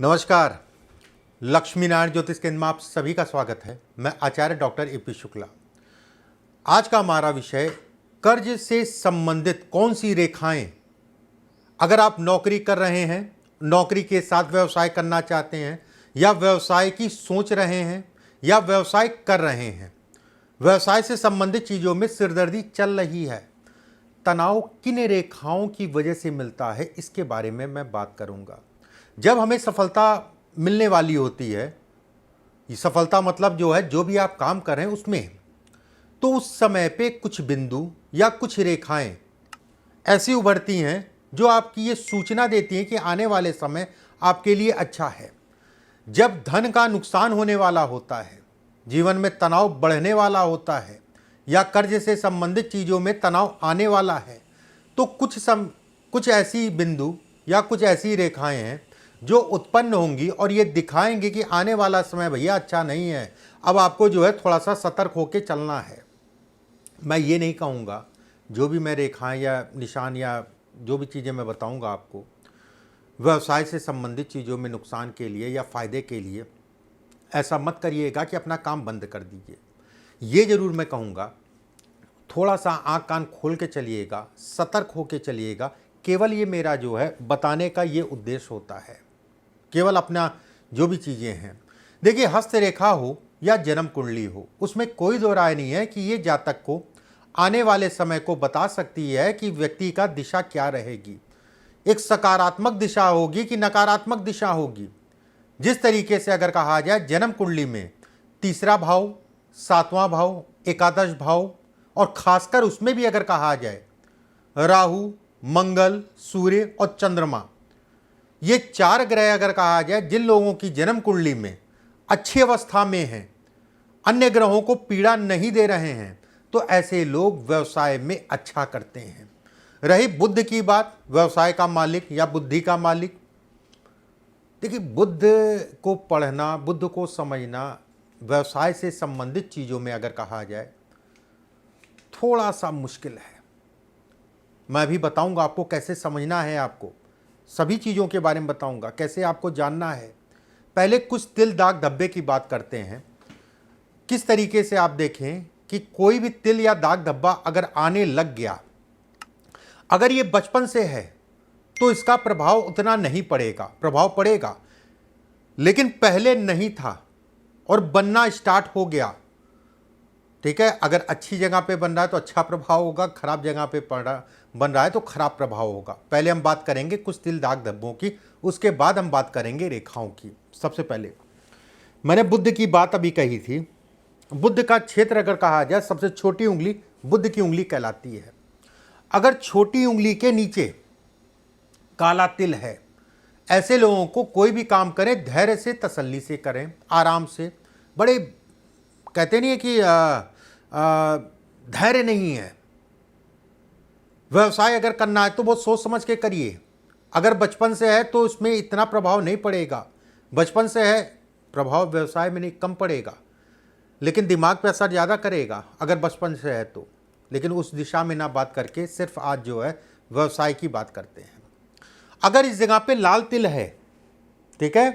नमस्कार। लक्ष्मी नारायण ज्योतिष केंद्र में आप सभी का स्वागत है। मैं आचार्य डॉक्टर ए.पी. शुक्ला। आज का हमारा विषय कर्ज से संबंधित कौन सी रेखाएं, अगर आप नौकरी कर रहे हैं, नौकरी के साथ व्यवसाय करना चाहते हैं, या व्यवसाय की सोच रहे हैं, या व्यवसाय कर रहे हैं, व्यवसाय से संबंधित चीज़ों में सिरदर्दी चल रही है, तनाव किन रेखाओं की वजह से मिलता है, इसके बारे में मैं बात करूंगा। जब हमें सफलता मिलने वाली होती है, ये सफलता मतलब जो है, जो भी आप काम कर रहे हैं उसमें, तो उस समय पे कुछ बिंदु या कुछ रेखाएं ऐसी उभरती हैं जो आपकी ये सूचना देती हैं कि आने वाले समय आपके लिए अच्छा है। जब धन का नुकसान होने वाला होता है, जीवन में तनाव बढ़ने वाला होता है, या कर्ज से संबंधित चीज़ों में तनाव आने वाला है, तो कुछ ऐसी बिंदु या कुछ ऐसी रेखाएं हैं जो उत्पन्न होंगी और ये दिखाएंगे कि आने वाला समय भैया अच्छा नहीं है, अब आपको जो है थोड़ा सा सतर्क होकर चलना है। मैं ये नहीं कहूँगा, जो भी मैं रेखाएं या निशान या जो भी चीज़ें मैं बताऊँगा आपको, व्यवसाय से संबंधित चीज़ों में नुकसान के लिए या फ़ायदे के लिए ऐसा मत करिएगा कि अपना काम बंद कर दीजिए। ये ज़रूर मैं कहूँगा, थोड़ा सा आँख कान खोल के चलिएगा, सतर्क होकर चलिएगा। केवल ये मेरा जो है बताने का ये उद्देश्य होता है, केवल अपना जो भी चीज़ें हैं। देखिए, हस्तरेखा हो या जन्म कुंडली हो, उसमें कोई दो राय नहीं है कि ये जातक को आने वाले समय को बता सकती है कि व्यक्ति का दिशा क्या रहेगी, एक सकारात्मक दिशा होगी कि नकारात्मक दिशा होगी। जिस तरीके से अगर कहा जाए, जन्म कुंडली में तीसरा भाव, सातवां भाव, एकादश भाव, और खासकर उसमें भी अगर कहा जाए राहु, मंगल, सूर्य और चंद्रमा, ये चार ग्रह अगर कहा जाए, जिन लोगों की जन्म कुंडली में अच्छी अवस्था में हैं, अन्य ग्रहों को पीड़ा नहीं दे रहे हैं, तो ऐसे लोग व्यवसाय में अच्छा करते हैं। रही बुद्ध की बात, व्यवसाय का मालिक या बुद्धि का मालिक, देखिए, बुद्ध को पढ़ना, बुद्ध को समझना व्यवसाय से संबंधित चीज़ों में अगर कहा जाए थोड़ा सा मुश्किल है। मैं भी बताऊंगा आपको कैसे समझना है, आपको सभी चीज़ों के बारे में बताऊंगा, कैसे आपको जानना है। पहले कुछ तिल दाग धब्बे की बात करते हैं। किस तरीके से आप देखें कि कोई भी तिल या दाग धब्बा अगर आने लग गया, अगर ये बचपन से है तो इसका प्रभाव उतना नहीं पड़ेगा, प्रभाव पड़ेगा, लेकिन पहले नहीं था और बनना स्टार्ट हो गया, ठीक है। अगर अच्छी जगह पे बन रहा है तो अच्छा प्रभाव होगा, खराब जगह पे बन रहा है तो खराब प्रभाव होगा। पहले हम बात करेंगे कुछ तिल दाग धब्बों की, उसके बाद हम बात करेंगे रेखाओं की। सबसे पहले मैंने बुद्ध की बात अभी कही थी। बुद्ध का क्षेत्र अगर कहा जाए, सबसे छोटी उंगली बुद्ध की उंगली कहलाती है। अगर छोटी उंगली के नीचे काला तिल है, ऐसे लोगों को कोई भी काम करें धैर्य से, तसल्ली से करें, आराम से। बड़े कहते नहीं है कि धैर्य नहीं है। व्यवसाय अगर करना है तो बहुत सोच समझ के करिए। अगर बचपन से है तो उसमें इतना प्रभाव नहीं पड़ेगा, बचपन से है प्रभाव व्यवसाय में नहीं, कम पड़ेगा, लेकिन दिमाग पे असर ज़्यादा करेगा अगर बचपन से है तो। लेकिन उस दिशा में ना बात करके सिर्फ आज जो है व्यवसाय की बात करते हैं। अगर इस जगह पे लाल तिल है, ठीक है,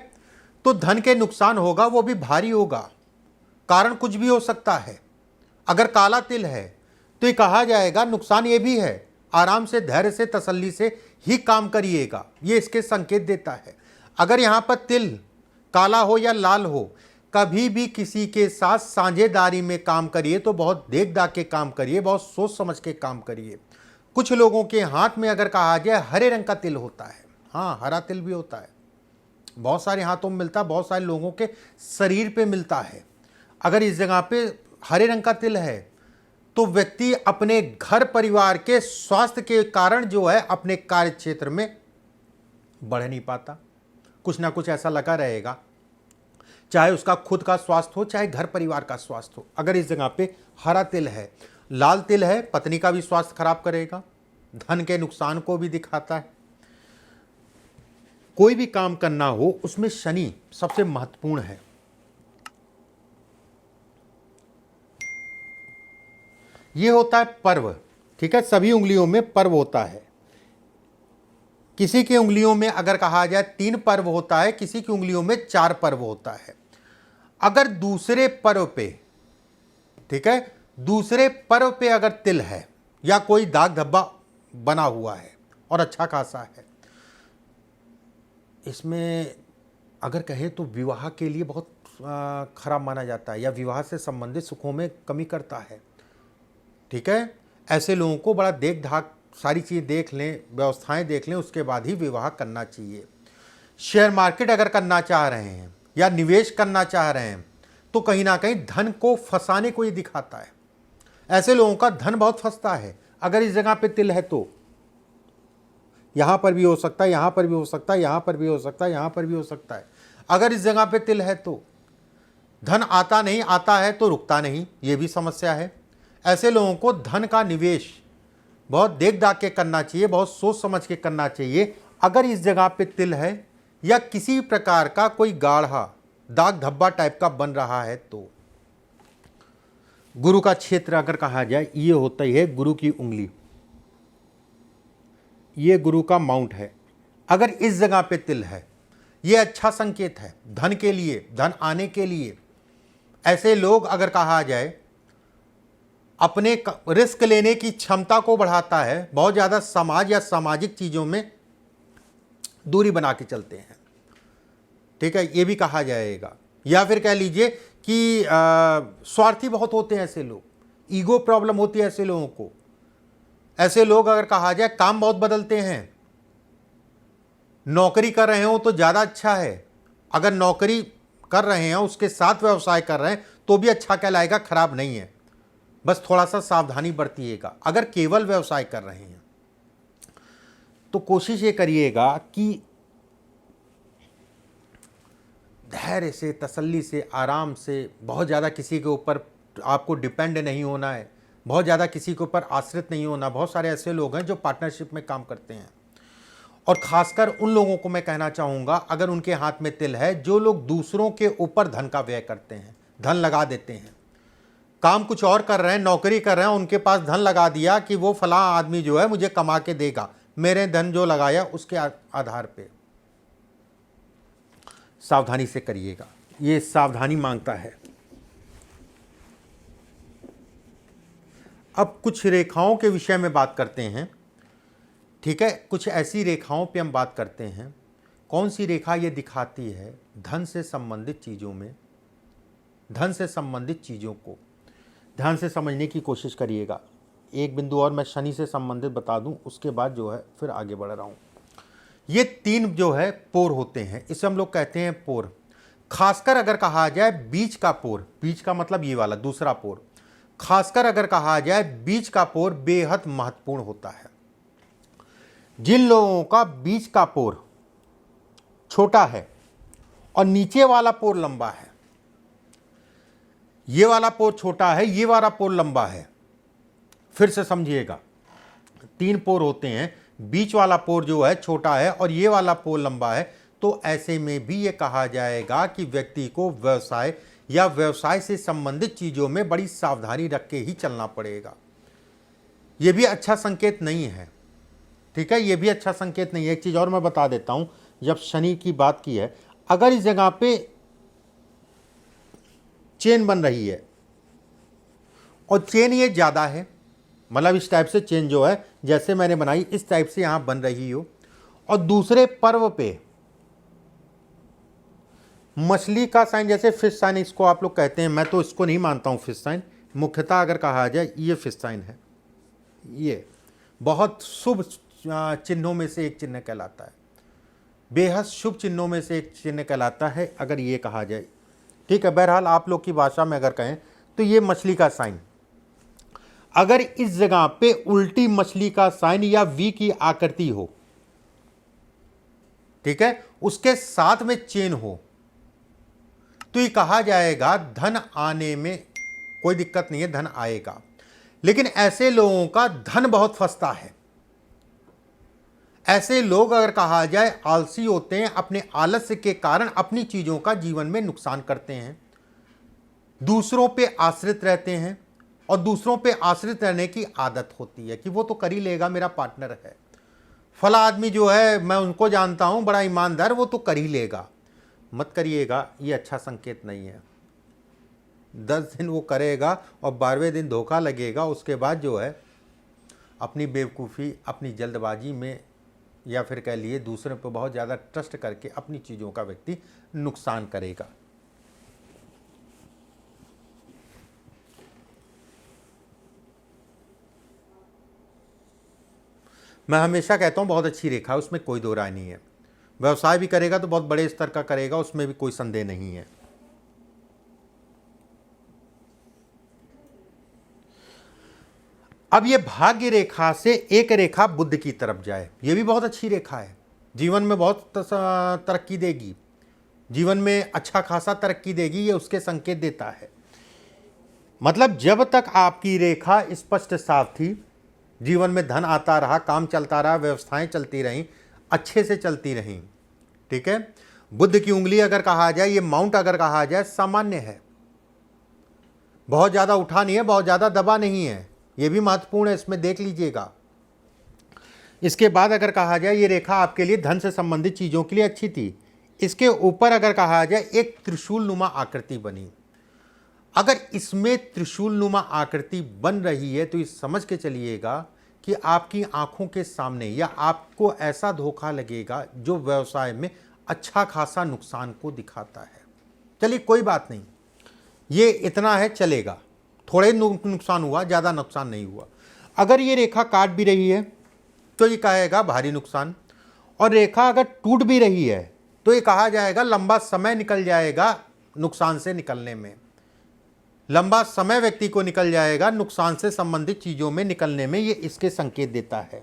तो धन के नुकसान होगा, वो भी भारी होगा, कारण कुछ भी हो सकता है। अगर काला तिल है तो ये कहा जाएगा नुकसान ये भी है, आराम से, धैर्य से, तसल्ली से ही काम करिएगा, ये इसके संकेत देता है। अगर यहाँ पर तिल काला हो या लाल हो, कभी भी किसी के साथ साझेदारी में काम करिए तो बहुत देख दाख के काम करिए, बहुत सोच समझ के काम करिए। कुछ लोगों के हाथ में अगर कहा जाए हरे रंग का तिल होता है, हाँ, हरा तिल भी होता है, बहुत सारे हाथों में मिलता है, बहुत सारे लोगों के शरीर पे मिलता है। अगर इस जगह पे हरे रंग का तिल है तो व्यक्ति अपने घर परिवार के स्वास्थ्य के कारण जो है अपने कार्य क्षेत्र में बढ़ नहीं पाता, कुछ ना कुछ ऐसा लगा रहेगा, चाहे उसका खुद का स्वास्थ्य हो, चाहे घर परिवार का स्वास्थ्य हो। अगर इस जगह पे हरा तिल है, लाल तिल है, पत्नी का भी स्वास्थ्य खराब करेगा, धन के नुकसान को भी दिखाता है। कोई भी काम करना हो उसमें शनि सबसे महत्वपूर्ण है। ये होता है पर्व, ठीक है, सभी उंगलियों में पर्व होता है। किसी की उंगलियों में अगर कहा जाए 3 पर्व होता है, किसी की उंगलियों में 4 पर्व होता है। अगर दूसरे पर्व पे, ठीक है, दूसरे पर्व पे अगर तिल है या कोई दाग धब्बा बना हुआ है और अच्छा खासा है, इसमें अगर कहें तो विवाह के लिए बहुत खराब माना जाता है या विवाह से संबंधित सुखों में कमी करता है। ठीक है, ऐसे लोगों को बड़ा देख धाक सारी चीज़ देख लें, व्यवस्थाएं देख लें, उसके बाद ही विवाह करना चाहिए। शेयर मार्केट अगर करना चाह रहे हैं या निवेश करना चाह रहे हैं तो कहीं ना कहीं धन को फंसाने को ये दिखाता है। ऐसे लोगों का धन बहुत फंसता है। अगर इस जगह पे तिल है तो यहां पर भी हो सकता है, यहां पर भी हो सकता है, यहां पर भी हो सकता है, यहां पर भी हो सकता है। अगर इस जगह पे तिल है तो धन आता नहीं, आता है तो रुकता नहीं, ये भी समस्या है। ऐसे लोगों को धन का निवेश बहुत देख दाख के करना चाहिए, बहुत सोच समझ के करना चाहिए। अगर इस जगह पे तिल है या किसी प्रकार का कोई गाढ़ा दाग धब्बा टाइप का बन रहा है तो गुरु का क्षेत्र अगर कहा जाए, ये होता ही है गुरु की उंगली, ये गुरु का माउंट है। अगर इस जगह पे तिल है, ये अच्छा संकेत है धन के लिए, धन आने के लिए। ऐसे लोग अगर कहा जाए अपने रिस्क लेने की क्षमता को बढ़ाता है, बहुत ज़्यादा समाज या सामाजिक चीज़ों में दूरी बना के चलते हैं। ठीक है, ये भी कहा जाएगा। या फिर कह लीजिए कि स्वार्थी बहुत होते हैं ऐसे लोग, ईगो प्रॉब्लम होती है ऐसे लोगों को। ऐसे लोग अगर कहा जाए काम बहुत बदलते हैं। नौकरी कर रहे हो तो ज़्यादा अच्छा है, अगर नौकरी कर रहे हैं उसके साथ व्यवसाय कर रहे हैं तो भी अच्छा कहलाएगा, खराब नहीं है। बस थोड़ा सा सावधानी बरतिएगा। अगर केवल व्यवसाय कर रहे हैं तो कोशिश ये करिएगा कि धैर्य से, तसल्ली से, आराम से, बहुत ज़्यादा किसी के ऊपर आपको डिपेंड नहीं होना है, बहुत ज़्यादा किसी के ऊपर आश्रित नहीं होना। बहुत सारे ऐसे लोग हैं जो पार्टनरशिप में काम करते हैं, और खासकर उन लोगों को मैं कहना चाहूँगा, अगर उनके हाथ में तिल है, जो लोग दूसरों के ऊपर धन का व्यय करते हैं, धन लगा देते हैं। काम कुछ और कर रहे हैं, नौकरी कर रहे हैं, उनके पास धन लगा दिया कि वो फलां आदमी जो है मुझे कमा के देगा, मेरे धन जो लगाया उसके आधार पे। सावधानी से करिएगा, ये सावधानी मांगता है। अब कुछ रेखाओं के विषय में बात करते हैं। ठीक है, कुछ ऐसी रेखाओं पे हम बात करते हैं। कौन सी रेखा ये दिखाती है धन से संबंधित चीज़ों में, धन से संबंधित चीज़ों को ध्यान से समझने की कोशिश करिएगा। एक बिंदु और मैं शनि से संबंधित बता दूं, उसके बाद जो है फिर आगे बढ़ रहा हूँ। ये 3 जो है पोर होते हैं, इसे हम लोग कहते हैं पोर। खासकर अगर कहा जाए बीच का पोर, बीच का मतलब ये वाला दूसरा पोर, खासकर अगर कहा जाए बीच का पोर बेहद महत्वपूर्ण होता है। जिन लोगों का बीच का पोर छोटा है और नीचे वाला पोर लंबा है, ये वाला पोर छोटा है, ये वाला पोर लंबा है, फिर से समझिएगा, 3 पोर होते हैं, बीच वाला पोर जो है छोटा है और ये वाला पोर लंबा है, तो ऐसे में भी ये कहा जाएगा कि व्यक्ति को व्यवसाय या व्यवसाय से संबंधित चीज़ों में बड़ी सावधानी रख के ही चलना पड़ेगा। ये भी अच्छा संकेत नहीं है। ठीक है, ये भी अच्छा संकेत नहीं है। एक चीज़ और मैं बता देता हूँ, जब शनि की बात की है, अगर इस जगह पे चेन बन रही है और चेन ये ज़्यादा है, मतलब इस टाइप से चेन जो है जैसे मैंने बनाई इस टाइप से यहाँ बन रही हो, और दूसरे पर्व पे मछली का साइन, जैसे फिश साइन इसको आप लोग कहते हैं, मैं तो इसको नहीं मानता हूँ फिश साइन। मुख्यतः अगर कहा जाए ये फिश साइन है, ये बहुत शुभ चिन्हों में से एक चिन्ह कहलाता है, बेहद शुभ चिन्हों में से एक चिन्ह कहलाता है अगर ये कहा जाए। ठीक है, बहरहाल आप लोग की भाषा में अगर कहें तो ये मछली का साइन, अगर इस जगह पे उल्टी मछली का साइन या वी की आकृति हो, ठीक है, उसके साथ में चेन हो, तो ये कहा जाएगा धन आने में कोई दिक्कत नहीं है, धन आएगा। लेकिन ऐसे लोगों का धन बहुत फंसता है। ऐसे लोग अगर कहा जाए आलसी होते हैं, अपने आलस्य के कारण अपनी चीजों का जीवन में नुकसान करते हैं, दूसरों पे आश्रित रहते हैं, और दूसरों पे आश्रित रहने की आदत होती है कि वो तो कर ही लेगा, मेरा पार्टनर है। फला आदमी जो है मैं उनको जानता हूँ, बड़ा ईमानदार, वो तो कर ही लेगा। मत करिएगा, ये अच्छा संकेत नहीं है। 10 दिन वो करेगा और 12वें दिन धोखा लगेगा। उसके बाद जो है अपनी बेवकूफ़ी, अपनी जल्दबाजी में, या फिर कह लिए दूसरे पर बहुत ज़्यादा ट्रस्ट करके अपनी चीज़ों का व्यक्ति नुकसान करेगा। मैं हमेशा कहता हूँ बहुत अच्छी रेखा है, उसमें कोई दो राय नहीं है। व्यवसाय भी करेगा तो बहुत बड़े स्तर का करेगा, उसमें भी कोई संदेह नहीं है। अब ये भाग्य रेखा से एक रेखा बुध की तरफ जाए, ये भी बहुत अच्छी रेखा है। जीवन में बहुत तरक्की देगी, जीवन में अच्छा खासा तरक्की देगी, ये उसके संकेत देता है। मतलब जब तक आपकी रेखा स्पष्ट साफ थी, जीवन में धन आता रहा, काम चलता रहा, व्यवस्थाएं चलती रहीं, अच्छे से चलती रहीं, ठीक है। बुध की उंगली अगर कहा जाए, ये माउंट अगर कहा जाए, सामान्य है, बहुत ज़्यादा उठा नहीं है, बहुत ज़्यादा दबा नहीं है, ये भी महत्वपूर्ण है, इसमें देख लीजिएगा। इसके बाद अगर कहा जाए ये रेखा आपके लिए धन से संबंधित चीज़ों के लिए अच्छी थी। इसके ऊपर अगर कहा जाए एक त्रिशूल नुमा आकृति बनी। अगर इसमें त्रिशूल नुमा आकृति बन रही है तो ये समझ के चलिएगा कि आपकी आंखों के सामने या आपको ऐसा धोखा लगेगा जो व्यवसाय में अच्छा खासा नुकसान को दिखाता है। चलिए कोई बात नहीं, ये इतना है, चलेगा, थोड़े नुकसान हुआ, ज़्यादा नुकसान नहीं हुआ। अगर ये रेखा काट भी रही है तो ये कहेगा भारी नुकसान, और रेखा अगर टूट भी रही है तो ये कहा जाएगा लंबा समय निकल जाएगा नुकसान से निकलने में, लंबा समय व्यक्ति को निकल जाएगा नुकसान से संबंधित चीज़ों में निकलने में। ये इसके संकेत देता है,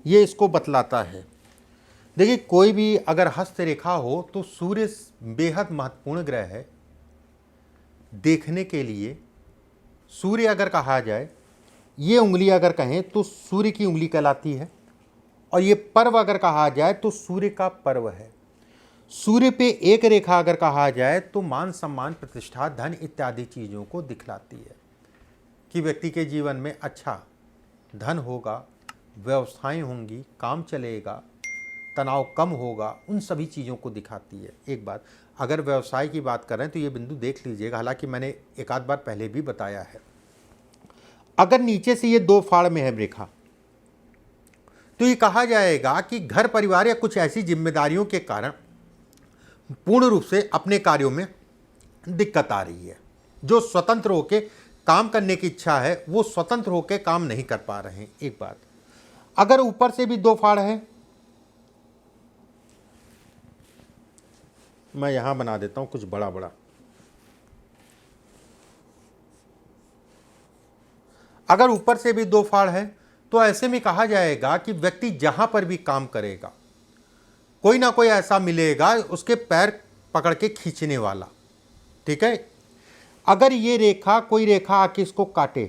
ये इसको बतलाता है। देखिए कोई भी अगर हस्त रेखा हो तो सूर्य बेहद महत्वपूर्ण ग्रह है देखने के लिए। सूर्य अगर कहा जाए, ये उंगली अगर कहें तो सूर्य की उंगली कहलाती है, और ये पर्व अगर कहा जाए तो सूर्य का पर्व है। सूर्य पे एक रेखा अगर कहा जाए तो मान सम्मान, प्रतिष्ठा, धन इत्यादि चीज़ों को दिखलाती है कि व्यक्ति के जीवन में अच्छा धन होगा, व्यवसाएं होंगी, काम चलेगा, तनाव कम होगा, उन सभी चीज़ों को दिखाती है। एक बात, अगर व्यवसाय की बात करें तो ये बिंदु देख लीजिएगा, हालांकि मैंने एक आध बार पहले भी बताया है। अगर नीचे से ये 2 फाड़ में है रेखा तो ये कहा जाएगा कि घर परिवार या कुछ ऐसी जिम्मेदारियों के कारण पूर्ण रूप से अपने कार्यों में दिक्कत आ रही है। जो स्वतंत्र होकर काम करने की इच्छा है वो स्वतंत्र होकर काम नहीं कर पा रहे हैं। एक बात, अगर ऊपर से भी 2 फाड़ है, मैं यहां बना देता हूं कुछ बड़ा बड़ा। अगर ऊपर से भी 2 फाड़ है तो ऐसे में कहा जाएगा कि व्यक्ति जहां पर भी काम करेगा कोई ना कोई ऐसा मिलेगा उसके पैर पकड़ के खींचने वाला, ठीक है। अगर ये रेखा, कोई रेखा आके इसको काटे,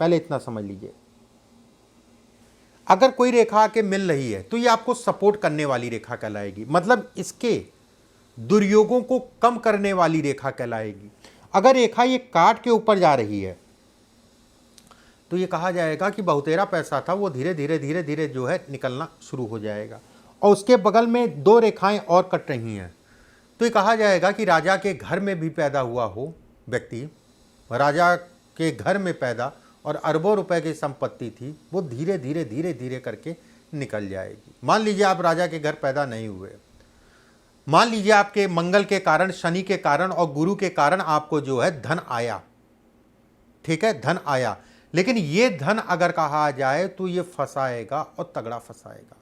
पहले इतना समझ लीजिए, अगर कोई रेखा आके मिल रही है तो ये आपको सपोर्ट करने वाली रेखा कहलाएगी, मतलब इसके दुर्योगों को कम करने वाली रेखा कहलाएगी। अगर रेखा ये काट के ऊपर जा रही है तो ये कहा जाएगा कि बहुतेरा पैसा था वो धीरे धीरे धीरे धीरे जो है निकलना शुरू हो जाएगा। और उसके बगल में 2 रेखाएं और कट रही हैं तो ये कहा जाएगा कि राजा के घर में भी पैदा हुआ हो व्यक्ति, राजा के घर में पैदा और अरबों रुपए की संपत्ति थी, वो धीरे धीरे धीरे धीरे करके निकल जाएगी। मान लीजिए आप राजा के घर पैदा नहीं हुए, मान लीजिए आपके मंगल के कारण, शनि के कारण और गुरु के कारण आपको जो है धन आया, ठीक है, धन आया, लेकिन ये धन अगर कहा जाए तो ये फंसाएगा और तगड़ा फंसाएगा।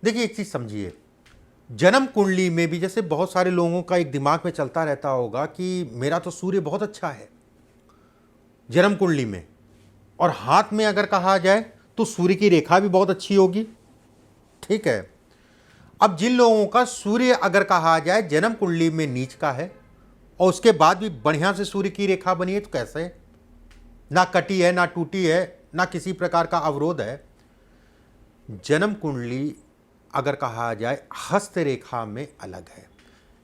देखिए एक चीज समझिए, जन्म कुंडली में भी जैसे बहुत सारे लोगों का एक दिमाग में चलता रहता होगा कि मेरा तो सूर्य बहुत अच्छा है जन्म कुंडली में, और हाथ में अगर कहा जाए तो सूर्य की रेखा भी बहुत अच्छी होगी, ठीक है। अब जिन लोगों का सूर्य अगर कहा जाए जन्म कुंडली में नीच का है और उसके बाद भी बढ़िया से सूर्य की रेखा बनी है तो कैसे, ना कटी है, ना टूटी है, ना किसी प्रकार का अवरोध है। जन्म कुंडली अगर कहा जाए हस्त रेखा में अलग है।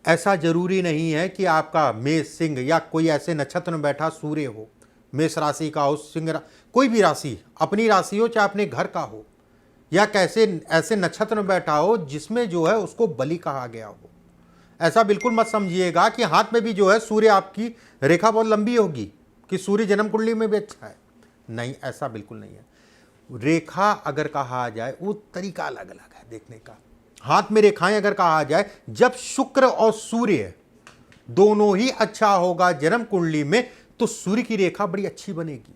ऐसा जरूरी नहीं है कि आपका मेष, सिंह या कोई ऐसे नक्षत्र में बैठा सूर्य हो, मेष राशि का हो, कोई भी राशि, अपनी राशि हो चाहे अपने घर का हो, या कैसे ऐसे नक्षत्र में बैठा हो जिसमें जो है उसको बलि कहा गया हो, ऐसा बिल्कुल मत समझिएगा कि हाथ में भी जो है सूर्य आपकी रेखा बहुत लंबी होगी कि सूर्य जन्म कुंडली में भी अच्छा है। नहीं, ऐसा बिल्कुल नहीं है। रेखा अगर कहा जाए वो तरीका अलग अलग है देखने का। हाथ में रेखाएं अगर कहा जाए, जब शुक्र और सूर्य दोनों ही अच्छा होगा जन्म कुंडली में, तो सूर्य की रेखा बड़ी अच्छी बनेगी,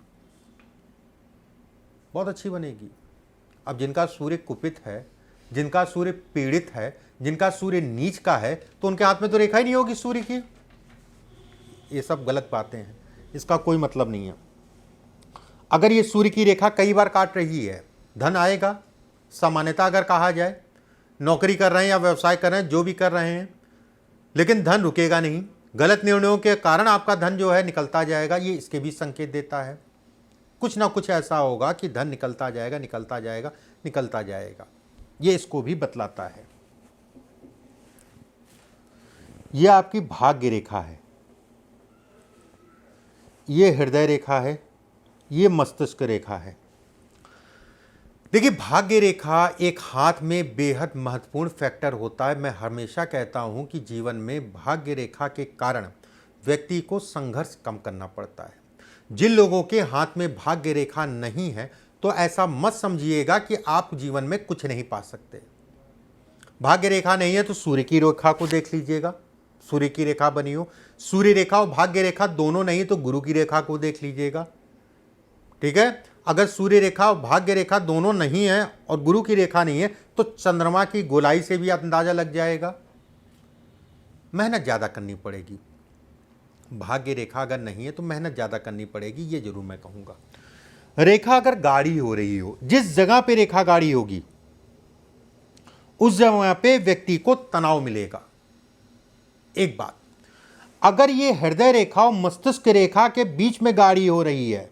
बहुत अच्छी बनेगी। अब जिनका सूर्य कुपित है, जिनका सूर्य पीड़ित है, जिनका सूर्य नीच का है, तो उनके हाथ में तो रेखा ही नहीं होगी सूर्य की। ये सब गलत बातें हैं, इसका कोई मतलब नहीं है। अगर ये सूर्य की रेखा कई बार काट रही है, धन आएगा। सामान्यता अगर कहा जाए, नौकरी कर रहे हैं या व्यवसाय कर रहे हैं, जो भी कर रहे हैं, लेकिन धन रुकेगा नहीं। गलत निर्णयों के कारण आपका धन जो है निकलता जाएगा, ये इसके भी संकेत देता है। कुछ ना कुछ ऐसा होगा कि धन निकलता जाएगा, निकलता जाएगा, निकलता जाएगा, ये इसको भी बतलाता है। यह आपकी भाग्य रेखा है, ये हृदय रेखा है, ये मस्तिष्क रेखा है। देखिए, भाग्य रेखा एक हाथ में बेहद महत्वपूर्ण फैक्टर होता है। मैं हमेशा कहता हूं कि जीवन में भाग्य रेखा के कारण व्यक्ति को संघर्ष कम करना पड़ता है। जिन लोगों के हाथ में भाग्य रेखा नहीं है, तो ऐसा मत समझिएगा कि आप जीवन में कुछ नहीं पा सकते। भाग्य रेखा नहीं है तो सूर्य की रेखा को देख लीजिएगा, सूर्य की रेखा बनी हो, सूर्य रेखा और भाग्य रेखा दोनों नहीं तो गुरु की रेखा को देख लीजिएगा। ठीक है, अगर सूर्य रेखा और भाग्य रेखा दोनों नहीं है और गुरु की रेखा नहीं है, तो चंद्रमा की गोलाई से भी अंदाजा लग जाएगा। मेहनत ज़्यादा करनी पड़ेगी। भाग्य रेखा अगर नहीं है तो मेहनत ज़्यादा करनी पड़ेगी, ये जरूर मैं कहूँगा। रेखा अगर गाढ़ी हो रही हो, जिस जगह पे रेखा गाढ़ी होगी उस जगह पे व्यक्ति को तनाव मिलेगा। एक बात, अगर ये हृदय रेखा और मस्तिष्क रेखा के बीच में गाढ़ी हो रही है,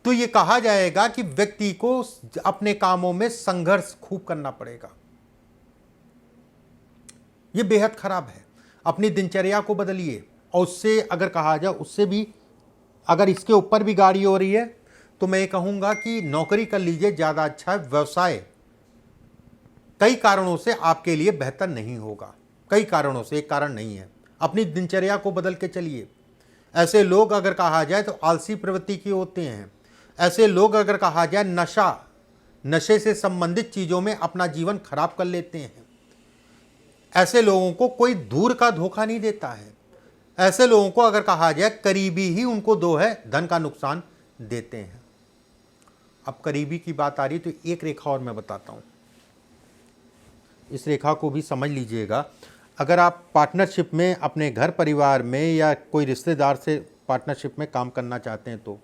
तो ये कहा जाएगा कि व्यक्ति को अपने कामों में संघर्ष खूब करना पड़ेगा। ये बेहद खराब है। अपनी दिनचर्या को बदलिए, और उससे अगर कहा जाए, उससे भी अगर इसके ऊपर भी गाड़ी हो रही है, तो मैं ये कहूँगा कि नौकरी कर लीजिए, ज़्यादा अच्छा है। व्यवसाय कई कारणों से आपके लिए बेहतर नहीं होगा, कई कारणों से, एक कारण नहीं है। अपनी दिनचर्या को बदल के चलिए। ऐसे लोग अगर कहा जाए तो आलसी प्रवृत्ति की होते हैं। ऐसे लोग अगर कहा जाए नशे से संबंधित चीज़ों में अपना जीवन खराब कर लेते हैं। ऐसे लोगों को कोई दूर का धोखा नहीं देता है। ऐसे लोगों को अगर कहा जाए करीबी ही उनको दो है धन का नुकसान देते हैं। अब करीबी की बात आ रही तो एक रेखा और मैं बताता हूँ, इस रेखा को भी समझ लीजिएगा। अगर आप पार्टनरशिप में, अपने घर परिवार में या कोई रिश्तेदार से पार्टनरशिप में काम करना चाहते हैं, तो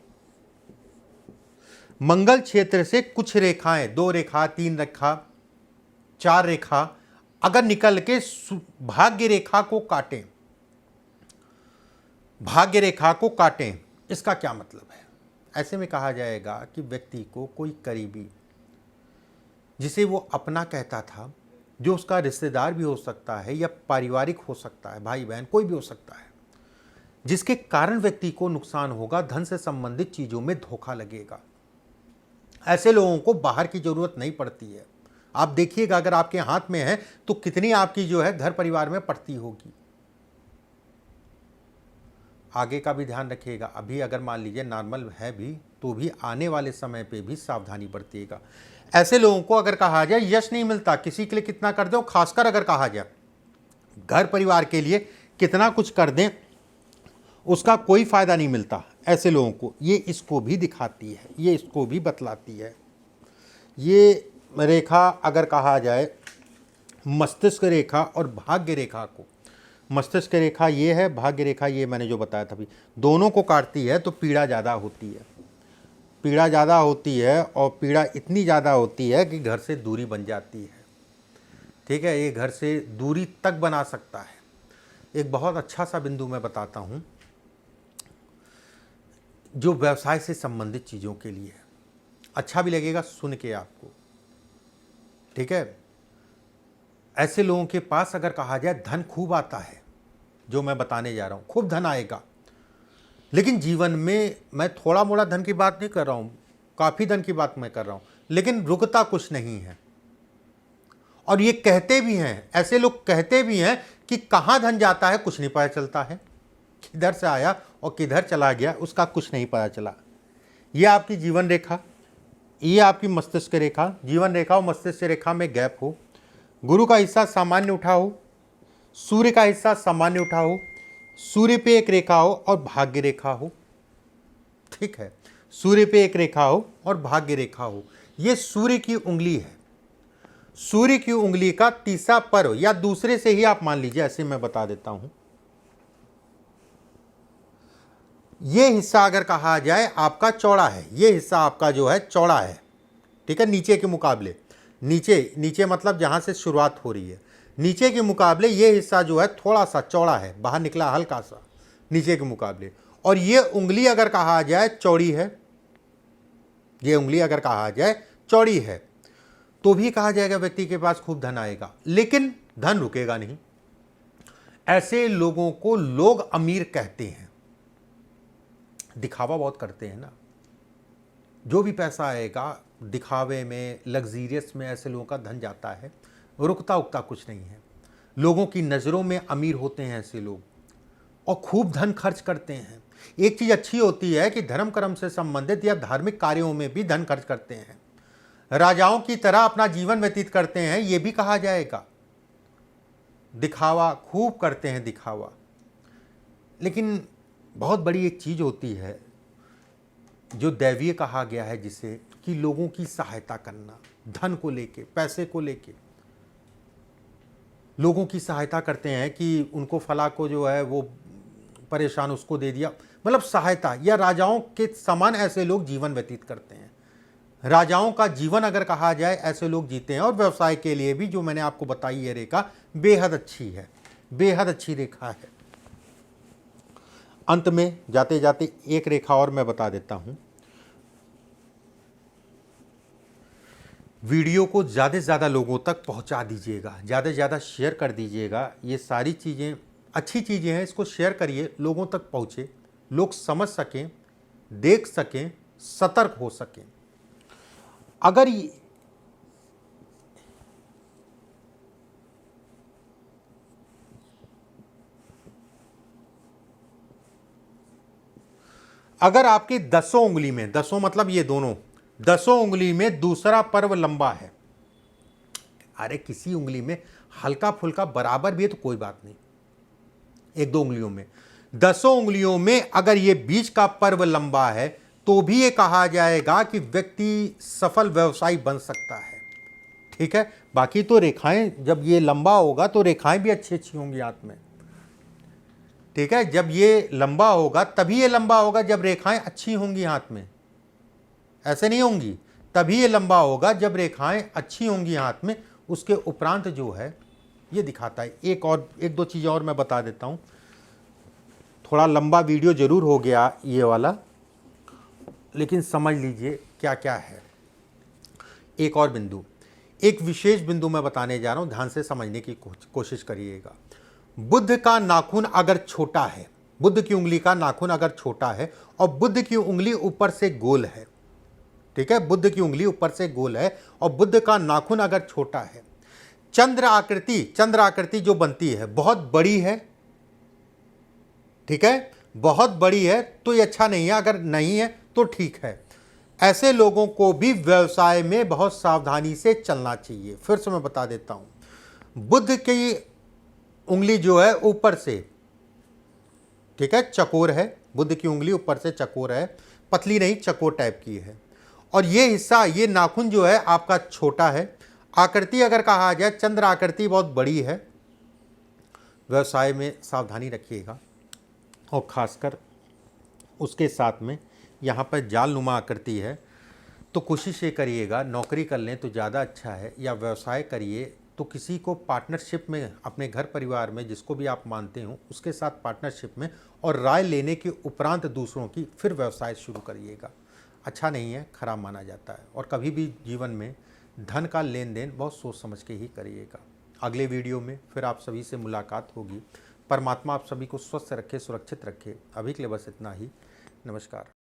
मंगल क्षेत्र से कुछ रेखाएं, 2 रेखा, 3 रेखा, 4 रेखा अगर निकल के भाग्य रेखा को काटें, भाग्य रेखा को काटें, इसका क्या मतलब है? ऐसे में कहा जाएगा कि व्यक्ति को कोई करीबी, जिसे वो अपना कहता था, जो उसका रिश्तेदार भी हो सकता है या पारिवारिक हो सकता है, भाई बहन कोई भी हो सकता है, जिसके कारण व्यक्ति को नुकसान होगा, धन से संबंधित चीज़ों में धोखा लगेगा। ऐसे लोगों को बाहर की ज़रूरत नहीं पड़ती है। आप देखिएगा, अगर आपके हाथ में है तो कितनी आपकी जो है घर परिवार में पड़ती होगी। आगे का भी ध्यान रखिएगा। अभी अगर मान लीजिए नॉर्मल है भी, तो भी आने वाले समय पे भी सावधानी बरतिएगा। ऐसे लोगों को अगर कहा जाए यश नहीं मिलता, किसी के लिए कितना कर दो, खासकर अगर कहा जाए घर परिवार के लिए कितना कुछ कर दें, उसका कोई फायदा नहीं मिलता। ऐसे लोगों को ये इसको भी दिखाती है, ये इसको भी बतलाती है। ये रेखा अगर कहा जाए मस्तिष्क रेखा और भाग्य रेखा को, मस्तिष्क रेखा ये है, भाग्य रेखा ये मैंने जो बताया था अभी, दोनों को काटती है तो पीड़ा ज़्यादा होती है। पीड़ा ज़्यादा होती है, और पीड़ा इतनी ज़्यादा होती है कि घर से दूरी बन जाती है। ठीक है, ये घर से दूरी तक बना सकता है। एक बहुत अच्छा सा बिंदु मैं बताता हूँ, जो व्यवसाय से संबंधित चीज़ों के लिए है। अच्छा भी लगेगा सुन के आपको। ठीक है, ऐसे लोगों के पास अगर कहा जाए धन खूब आता है, जो मैं बताने जा रहा हूँ, खूब धन आएगा, लेकिन जीवन में मैं थोड़ा मोड़ा धन की बात नहीं कर रहा हूँ, काफ़ी धन की बात मैं कर रहा हूँ, लेकिन रुकता कुछ नहीं है। और ये कहते भी हैं, ऐसे लोग कहते भी हैं कि कहाँ धन जाता है कुछ नहीं पता चलता है, किधर से आया और किधर चला गया उसका कुछ नहीं पता चला। ये आपकी जीवन रेखा, ये आपकी मस्तिष्क रेखा, जीवन रेखा और मस्तिष्क रेखा में गैप हो, गुरु का हिस्सा सामान्य उठा हो, सूर्य का हिस्सा सामान्य उठा हो, सूर्य पे एक रेखा हो और भाग्य रेखा हो। ठीक है, सूर्य पे एक रेखा हो और भाग्य रेखा हो। ये सूर्य की उंगली है, सूर्य की उंगली का तीसरा पर्व या दूसरे से ही आप मान लीजिए, ऐसे मैं बता देता हूं। ये हिस्सा अगर कहा जाए आपका चौड़ा है, ये हिस्सा आपका जो है चौड़ा है, ठीक है, नीचे के मुकाबले, नीचे मतलब जहां से शुरुआत हो रही है, नीचे के मुकाबले ये हिस्सा जो है थोड़ा सा चौड़ा है, बाहर निकला हल्का सा नीचे के मुकाबले। और ये उंगली अगर कहा जाए चौड़ी है, ये उंगली अगर कहा जाए चौड़ी है, तो भी कहा जाएगा व्यक्ति के पास खूब धन आएगा, लेकिन धन रुकेगा नहीं। ऐसे लोगों को लोग अमीर कहते हैं, दिखावा बहुत करते हैं ना, जो भी पैसा आएगा दिखावे में, लग्जीरियस में ऐसे लोगों का धन जाता है, रुकता उकता कुछ नहीं है। लोगों की नज़रों में अमीर होते हैं ऐसे लोग और खूब धन खर्च करते हैं। एक चीज़ अच्छी होती है कि धर्म कर्म से संबंधित या धार्मिक कार्यों में भी धन खर्च करते हैं, राजाओं की तरह अपना जीवन व्यतीत करते हैं, ये भी कहा जाएगा। दिखावा खूब करते हैं, दिखावा। लेकिन बहुत बड़ी एक चीज़ होती है जो दैवीय कहा गया है, जिसे कि लोगों की सहायता करना, धन को लेके, पैसे को लेके लोगों की सहायता करते हैं कि उनको फला को जो है वो परेशान, उसको दे दिया, मतलब सहायता। या राजाओं के समान ऐसे लोग जीवन व्यतीत करते हैं, राजाओं का जीवन अगर कहा जाए ऐसे लोग जीते हैं। और व्यवसाय के लिए भी जो मैंने आपको बताई ये रेखा बेहद अच्छी है, बेहद अच्छी रेखा है। अंत में जाते जाते एक रेखा और मैं बता देता हूं। वीडियो को ज़्यादा से ज़्यादा लोगों तक पहुंचा दीजिएगा, ज़्यादा से ज़्यादा शेयर कर दीजिएगा। ये सारी चीज़ें अच्छी चीज़ें हैं, इसको शेयर करिए, लोगों तक पहुँचे, लोग समझ सकें, देख सकें, सतर्क हो सकें। अगर आपकी 10 उंगली में, 10 मतलब ये दोनों 10 उंगली में दूसरा पर्व लंबा है, अरे किसी उंगली में हल्का फुल्का बराबर भी है तो कोई बात नहीं, एक दो उंगलियों में, 10 उंगलियों में अगर ये बीच का पर्व लंबा है तो भी ये कहा जाएगा कि व्यक्ति सफल व्यवसायी बन सकता है। ठीक है, बाकी तो रेखाएं जब ये लंबा होगा तो रेखाएं भी अच्छी अच्छी होंगी हाथ में। ठीक है, जब ये लंबा होगा तभी ये लंबा होगा जब रेखाएं अच्छी होंगी हाथ में, ऐसे नहीं होंगी। तभी ये लंबा होगा जब रेखाएं अच्छी होंगी हाथ में। उसके उपरांत जो है ये दिखाता है। एक दो चीज़ और मैं बता देता हूँ। थोड़ा लंबा वीडियो जरूर हो गया ये वाला, लेकिन समझ लीजिए क्या क्या है। एक और बिंदु, एक विशेष बिंदु मैं बताने जा रहा हूँ, ध्यान से समझने की कोशिश करिएगा। बुध का नाखून अगर छोटा है, बुध की उंगली का नाखून अगर छोटा है और बुध की उंगली ऊपर से गोल है, ठीक है, बुध की उंगली ऊपर से गोल है और बुध का नाखून अगर छोटा है, चंद्र आकृति जो बनती है बहुत बड़ी है, ठीक है, बहुत बड़ी है, तो ये अच्छा नहीं है। अगर नहीं है तो ठीक है। ऐसे लोगों को भी व्यवसाय में बहुत सावधानी से चलना चाहिए। फिर से मैं बता देता हूं, बुध की उंगली जो है ऊपर से, ठीक है, चकोर है, बुध की उंगली ऊपर से चकोर है, पतली नहीं, चकोर टाइप की है। और ये हिस्सा, ये नाखून जो है आपका छोटा है। आकृति अगर कहा जाए, चंद्र आकृति बहुत बड़ी है। व्यवसाय में सावधानी रखिएगा और खासकर उसके साथ में यहाँ पर जालनुमा आकृति है, तो कोशिश ये करिएगा नौकरी कर लें तो ज़्यादा अच्छा है, या व्यवसाय करिए तो किसी को पार्टनरशिप में, अपने घर परिवार में जिसको भी आप मानते हो उसके साथ पार्टनरशिप में और राय लेने के उपरांत दूसरों की, फिर व्यवसाय शुरू करिएगा। अच्छा नहीं है, खराब माना जाता है। और कभी भी जीवन में धन का लेन देन बहुत सोच समझ के ही करिएगा। अगले वीडियो में फिर आप सभी से मुलाकात होगी। परमात्मा आप सभी को स्वस्थ रखे, सुरक्षित रखे। अभी के लिए बस इतना ही। नमस्कार।